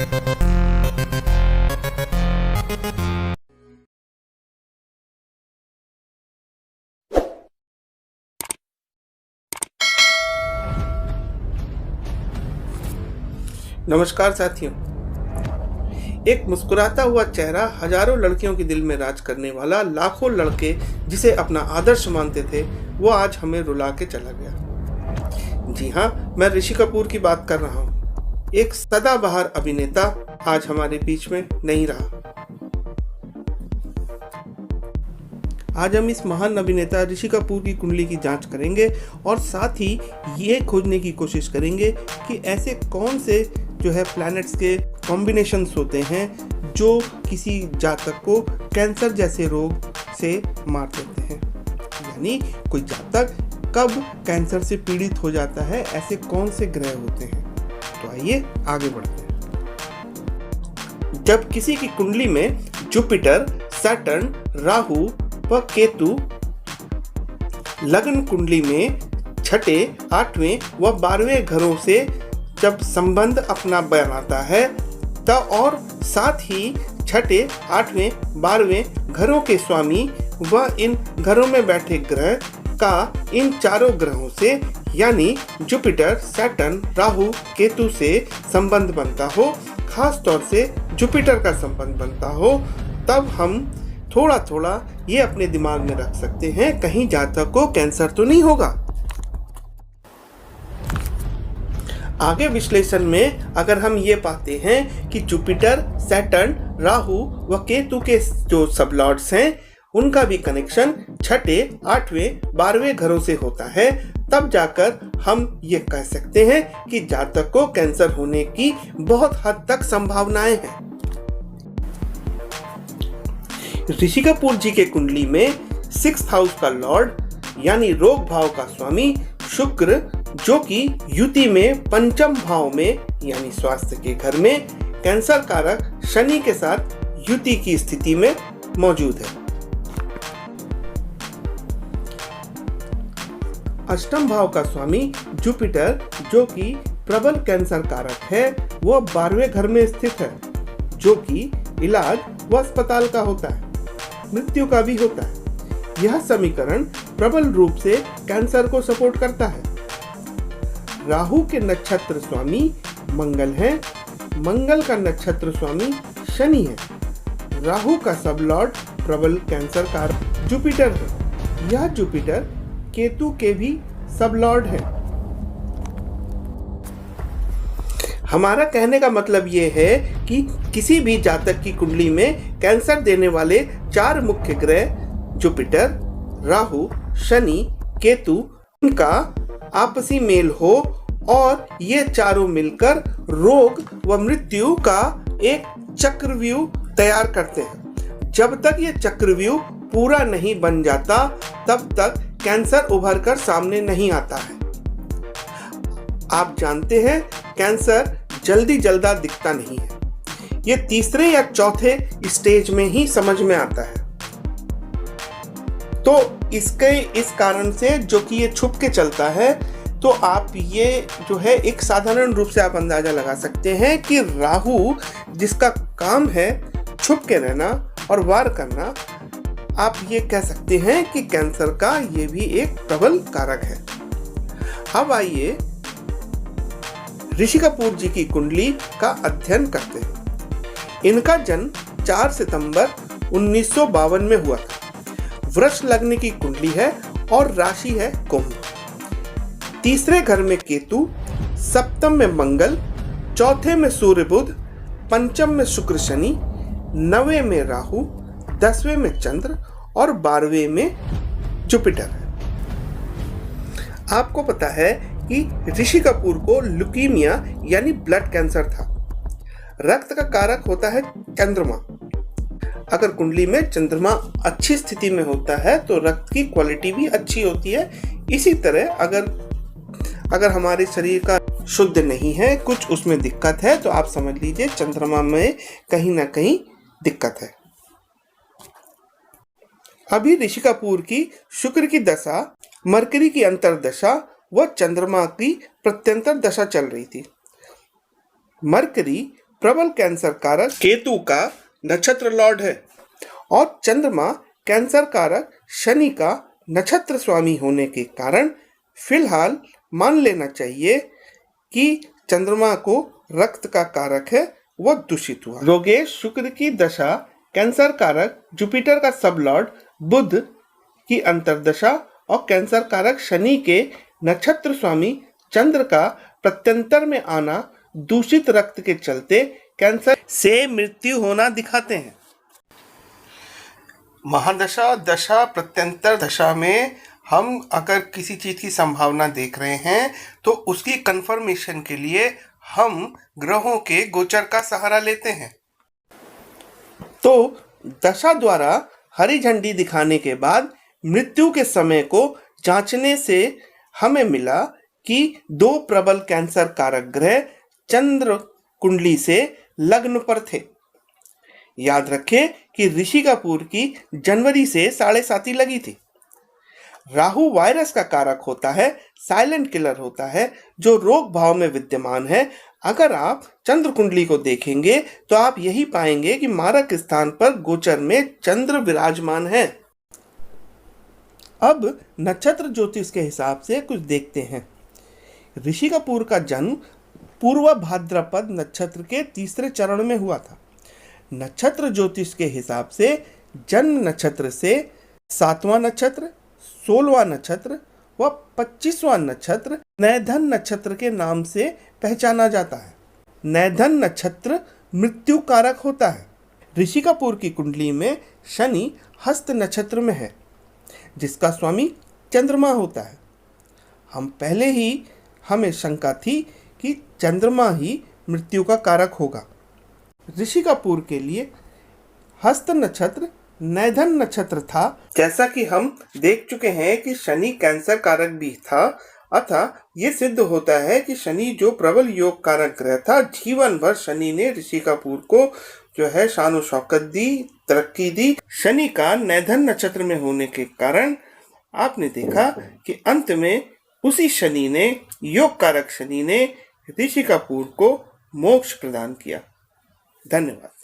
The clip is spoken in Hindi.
नमस्कार साथियों। एक मुस्कुराता हुआ चेहरा हजारों लड़कियों के दिल में राज करने वाला, लाखों लड़के जिसे अपना आदर्श मानते थे, वो आज हमें रुला के चला गया। जी हाँ, मैं ऋषि कपूर की बात कर रहा हूँ। एक सदाबहार अभिनेता आज हमारे बीच में नहीं रहा। आज हम इस महान अभिनेता ऋषि कपूर की कुंडली की जांच करेंगे और साथ ही ये खोजने की कोशिश करेंगे कि ऐसे कौन से प्लैनेट्स के कॉम्बिनेशंस होते हैं जो किसी जातक को कैंसर जैसे रोग से मार देते हैं। यानी कोई जातक कब कैंसर से पीड़ित हो जाता है, ऐसे कौन से ग्रह होते हैं। तो आइए आगे बढ़ते हैं। जब किसी की कुंडली में जुपिटर, सैटर्न, राहु व केतु लग्न कुंडली में छठे, आठवें व 12वें घरों से जब संबंध अपना बनाता है तब और साथ ही छठे, आठवें, 12वें घरों के स्वामी व इन घरों में बैठे ग्रह का इन चारों ग्रहों से यानी जुपिटर, सैटर्न, राहु, केतु से संबंध बनता हो, खास तौर से जुपिटर का संबंध बनता हो, तब हम थोड़ा थोड़ा ये अपने दिमाग में रख सकते हैं, कहीं जातक को कैंसर तो नहीं होगा। आगे विश्लेषण में अगर हम ये पाते हैं कि जुपिटर, सैटर्न, राहु व केतु के जो सबलॉर्ड्स हैं उनका भी कनेक्शन छठे, आठवें, 12वें घरों से होता है, तब जाकर हम ये कह सकते हैं कि जातक को कैंसर होने की बहुत हद तक संभावनाएं हैं। ऋषि कपूर जी के कुंडली में 6th हाउस का लॉर्ड यानी रोग भाव का स्वामी शुक्र, जो कि युति में पंचम भाव में यानी स्वास्थ्य के घर में कैंसर कारक शनि के साथ युति की स्थिति में मौजूद है। अष्टम भाव का स्वामी जुपिटर, जो कि प्रबल कैंसर कारक है, वह 12वें घर में स्थित है, जो कि इलाज व अस्पताल का होता है, मृत्यु का भी होता है। यह समीकरण प्रबल रूप से कैंसर को सपोर्ट करता है। राहु के नक्षत्र स्वामी मंगल है, मंगल का नक्षत्र स्वामी शनि है। राहु का सबलॉर्ड प्रबल कैंसर कारक जुपिटर है। यह जुपिटर केतु के भी सबलॉर्ड है। हमारा कहने का मतलब ये है कि किसी भी जातक की कुंडली में कैंसर देने वाले 4 मुख्य ग्रह जुपिटर, राहु, शनि, केतु, इनका आपसी मेल हो और ये चारों मिलकर रोग व मृत्यु का एक चक्रव्यूह तैयार करते हैं। जब तक ये चक्रव्यूह पूरा नहीं बन जाता तब तक कैंसर उभर कर सामने नहीं आता है। आप जानते हैं कैंसर जल्दी जल्दा दिखता नहीं है, ये तीसरे या चौथे स्टेज में ही समझ में आता है। तो इस कारण से जो कि ये छुप के चलता है, तो आप ये एक साधारण रूप से आप अंदाजा लगा सकते हैं कि राहु जिसका काम है छुप के रहना और वार करना, आप ये कह सकते हैं कि कैंसर का ये भी एक प्रबल कारक है। अब आइए ऋषि कपूर जी की कुंडली का अध्ययन करते हैं। इनका जन्म 4 सितंबर 1952 में हुआ था। वृष लग्न की कुंडली है और राशि है कुंभ। तीसरे घर में केतु, सप्तम में मंगल, चौथे में सूर्य बुध, पंचम में शुक्र शनि, 9वें में राहु, 10वें में चंद्र और 12वें में जुपिटर है। आपको पता है कि ऋषि कपूर को ल्यूकीमिया यानी ब्लड कैंसर था। रक्त का कारक होता है चंद्रमा। अगर कुंडली में चंद्रमा अच्छी स्थिति में होता है तो रक्त की क्वालिटी भी अच्छी होती है। इसी तरह अगर हमारे शरीर का शुद्ध नहीं है, कुछ उसमें दिक्कत है, तो आप समझ लीजिए चंद्रमा में कहीं ना कहीं दिक्कत है। अभी ऋषि कपूर की शुक्र की दशा, मरकरी की अंतर्दशा व चंद्रमा की प्रत्यंतर दशा चल रही थी। मरकरी प्रबल कैंसर कारक केतु का नक्षत्र लॉर्ड है और चंद्रमा कैंसर कारक शनि का नक्षत्र स्वामी होने के कारण फिलहाल मान लेना चाहिए कि चंद्रमा को रक्त का कारक है, वह दूषित हुआ। योगेश शुक्र की दशा कैंसर कारक जुपिटर का सब लॉर्ड बुध की अंतर्दशा और कैंसर कारक शनि के नक्षत्र स्वामी चंद्र का प्रत्यंतर में आना दूषित रक्त के चलते कैंसर से मृत्यु होना दिखाते हैं। महादशा, दशा, प्रत्यंतर दशा में हम अगर किसी चीज की संभावना देख रहे हैं तो उसकी कंफर्मेशन के लिए हम ग्रहों के गोचर का सहारा लेते हैं। तो दशा द्वारा हरी झंडी दिखाने के बाद मृत्यु के समय को जांचने से हमें मिला कि 2 प्रबल कैंसर कारक ग्रह चंद्र कुंडली से लग्न पर थे। याद रखें कि ऋषि कपूर की जनवरी से 7.5 लगी थी। राहु वायरस का कारक होता है, साइलेंट किलर होता है जो रोग भाव में विद्यमान है। अगर आप चंद्र कुंडली को देखेंगे तो आप यही पाएंगे कि मारक स्थान पर गोचर में चंद्र विराजमान है। अब नक्षत्र ज्योतिष के हिसाब से कुछ देखते हैं। ऋषि कपूर का जन्म पूर्व भाद्रपद नक्षत्र के 3रे चरण में हुआ था। नक्षत्र ज्योतिष के हिसाब से जन्म नक्षत्र से 7वां नक्षत्र, 16वां नक्षत्र व 25वां नक्षत्र नैधन नक्षत्र के नाम से पहचाना जाता है। नैधन नक्षत्र मृत्यु कारक होता है। ऋषि कपूर की कुंडली में शनि हस्त नक्षत्र में है जिसका स्वामी चंद्रमा होता है। हम पहले ही हमें शंका थी कि चंद्रमा ही मृत्यु का कारक होगा। ऋषि कपूर के लिए हस्त नक्षत्र नैधन नक्षत्र था। जैसा कि हम देख चुके हैं कि शनि कैंसर कारक भी था, अतः ये सिद्ध होता है कि शनि जो प्रबल योग कारक ग्रह था, जीवन भर शनि ने ऋषि कपूर को जो है शान और शौकत दी, तरक्की दी। शनि का नैधन नक्षत्र में होने के कारण आपने देखा कि अंत में उसी शनि ने, योग कारक शनि ने ऋषि कपूर को मोक्ष प्रदान किया। धन्यवाद।